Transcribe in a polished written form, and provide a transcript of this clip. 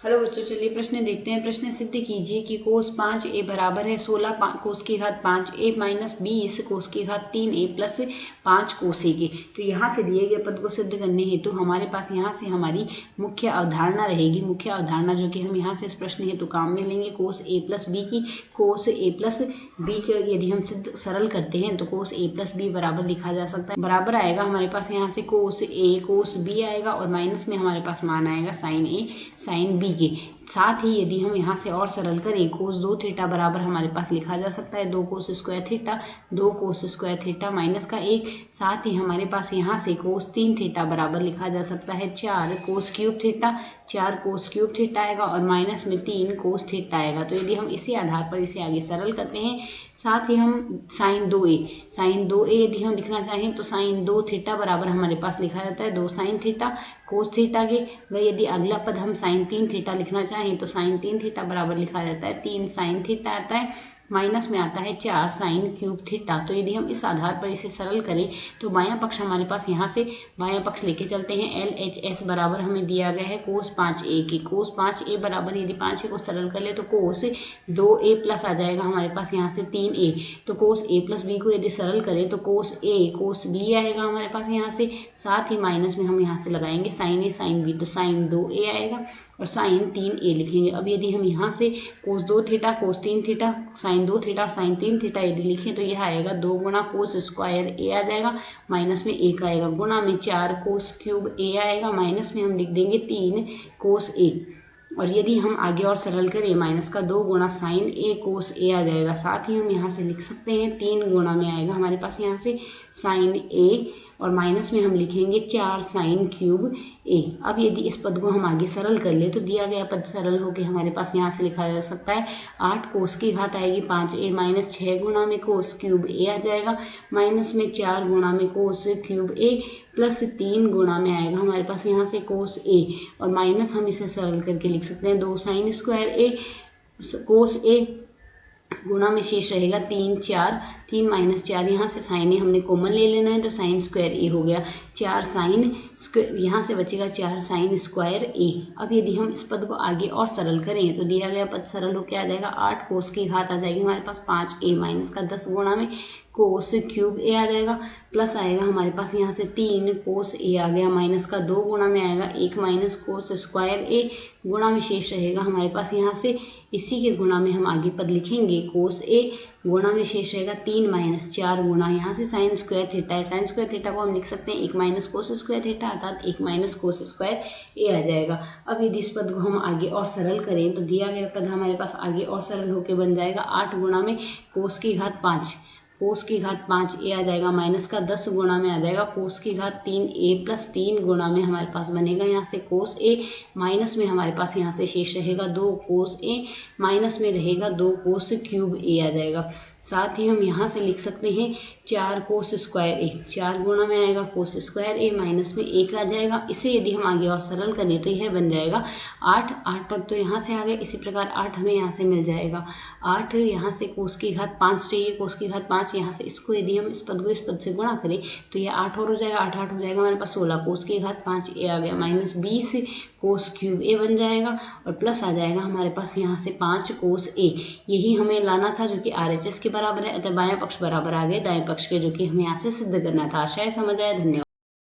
Hello बच्चों, चलिए प्रश्न देखते हैं। प्रश्न सिद्ध कीजिए कि कोस 5a बराबर है 16 कोस की घात 5a माइनस 20 कोस की घात 3a प्लस 5 कोस a के। तो यहाँ से दिए गए पद को सिद्ध करने हेतु हमारे पास यहाँ से हमारी मुख्य अवधारणा रहेगी। मुख्य अवधारणा जो कि हम यहाँ से इस प्रश्न हेतु काम में लेंगे कोस a प्लस b की। कोस a प्लस b के यदि हम सिद्ध सरल करते हैं तो कोस a प्लस b बराबर लिखा जा सकता है। बराबर आएगा हमारे पास यहाँ से कोस a कोस b आएगा और माइनस में हमारे पास मान आएगा साइन a साइन b के। साथ ही यदि हम यहाँ से और सरल करें कोस 2 थीटा बराबर हमारे पास लिखा जा सकता है 2 cos square theta 2 cos square theta minus का 1। साथ ही हमारे पास यहाँ से कोस 3 थीटा बराबर लिखा जा सकता है 4 cos cube theta 4 cos cube theta आएगा और माइनस में 3 कोस थीटा आएगा। तो यदि हम इसी आधार पर इसे आगे सरल करते हैं, साथ ही हम साइन 2a यदि हम लिखना चाहें तो साइन 2 थीटा बराबर हमारे पास लिखा जाता है 2 साइन थीटा कोस थीटा के। वह यदि अगला पद हम साइन 3 थीटा लिखना चाहें तो साइन 3 थीटा बराबर लिखा जाता है 3 साइन थीटा आता है माइनस में आता है 4 साइन क्यूब थीटा। तो यदि हम इस आधार पर इसे सरल करें तो बायां पक्ष हमारे पास यहाँ से बायां पक्ष लेके चलते हैं। LHS बराबर हमें दिया गया है कोस 5a की। कोस 5a बराबर यदि 5a को सरल कर ले तो कोस 2a प्लस आ जाएगा हमारे पास यहाँ से 3a। तो कोस a प्लस b को यदि सरल करें तो कोस a कोस b आएगा हमारे पास यहाँ से। साथ ही माइनस में हम यहाँ से लगाएंगे साइन a साइन b, तो साइन 2a आएगा और साइन 3a लिखेंगे। अब यदि हम यहाँ से कोस 2 theta cos 3 theta sine 2 theta sine 3 theta यदि लिखें तो यह आएगा 2 गुणा कोस स्क्वायर a आ जाएगा माइनस में 1 आएगा गुणा में 4 कोस क्यूब a आएगा माइनस में हम लिख देंगे 3 कोस a। और यदि हम आगे और सरल करें माइनस का 2 गुणा साइन a कोस a आ जाएगा। साथ ही हम यहाँ से लिख सकते हैं 3 गुणा में आएगा हमारे पास यहाँ से साइन a और माइनस में हम लिखेंगे 4 साइन क्यूब a। अब यदि इस पद को हम आगे सरल कर ले तो दिया गया पद सरल होकर हमारे पास यहाँ से लिखा जा सकता है 8 कोस की घात आएगी 5a माइनस 6 गुणा में कोस क्यूब a आ जाएगा माइनस में 4 गुणा में कोस क्यूब a प्लस 3 गुणा में आएगा हमारे पास यहाँ से कोस a और माइनस हम इसे सरल करके लिख सकते हैं 2 sine square a cos a गुणा में शेष रहेगा 3 माइनस 4 यहाँ से साइन ए हमने कॉमन ले लेना है तो साइन स्क्वायर ए हो गया 4 साइन स्क्वायर, यहाँ से बचेगा 4 साइन स्क्वायर ए। अब यदि हम इस पद को आगे और सरल करें तो दिया गया पद सरल होकर आ जाएगा 8 कोस की घात आ जाएगी हमारे पास 5a माइनस का 10 गुणा में कोस क्यूब a आ जाएगा प्लस आएगा हमारे पास यहाँ से 3 कोस a आ गया माइनस का 2 गुणा में आएगा 1 माइनस कोस स्क्वायर a गुणा में शेष रहेगा हमारे पास यहाँ से इसी के गुणा में हम आगे पद लिखेंगे कोस a गुणा में शेष रहेगा 3 माइनस 4 गुणा यहाँ से साइन स्क्वायर थीटा है। साइन स्क्वायर थीटा को हम लिख सकते हैं 1 माइनस कोस स्क्वायर थीटा अर्थात 1 माइनस कोस स्क्वायर a आ जाएगा। अब यदि इस पद को हम आगे और सरल करें तो दिया गया पद हमारे पास आगे और सरल होकर बन जाएगा 8 गुणा में कोस की घात 5a आ जाएगा माइनस का 10 गुणा में आ जाएगा कोस की घात 3a प्लस 3 गुणा में हमारे पास बनेगा यहाँ से कोस a माइनस में हमारे पास यहाँ से शेष रहेगा 2 कोस a माइनस में रहेगा 2 कोस क्यूब a आ जाएगा। साथ ही हम यहाँ से लिख सकते हैं 4 कोस स्क्वायर a 4 गुणा में आएगा कोस स्क्वायर a माइनस में 1 आ जाएगा। इसे यदि हम आगे और सरल करें तो यह बन जाएगा 8 पद तो यहाँ से आ गया। इसी प्रकार 8 हमें यहाँ से मिल जाएगा 8 यहाँ से कोस की घात 5 चाहिए कोस की घात 5 यहाँ से इसको यदि हम इस पद को इस पद से गुणा करें तो यह 8 और हो जाएगा 8 हो जाएगा हमारे पास 16 कोस की घात 5a आ गया माइनस 20 कोस क्यूब a बन जाएगा और प्लस आ जाएगा हमारे पास यहाँ से 5 कोस a। यही हमें लाना था जो कि RHS के बराबर है। अतः बायां पक्ष बराबर आ गए दाएं पक्ष के, जो कि हमें यहाँ से सिद्ध करना था। आशा है समझ आया। धन्यवाद।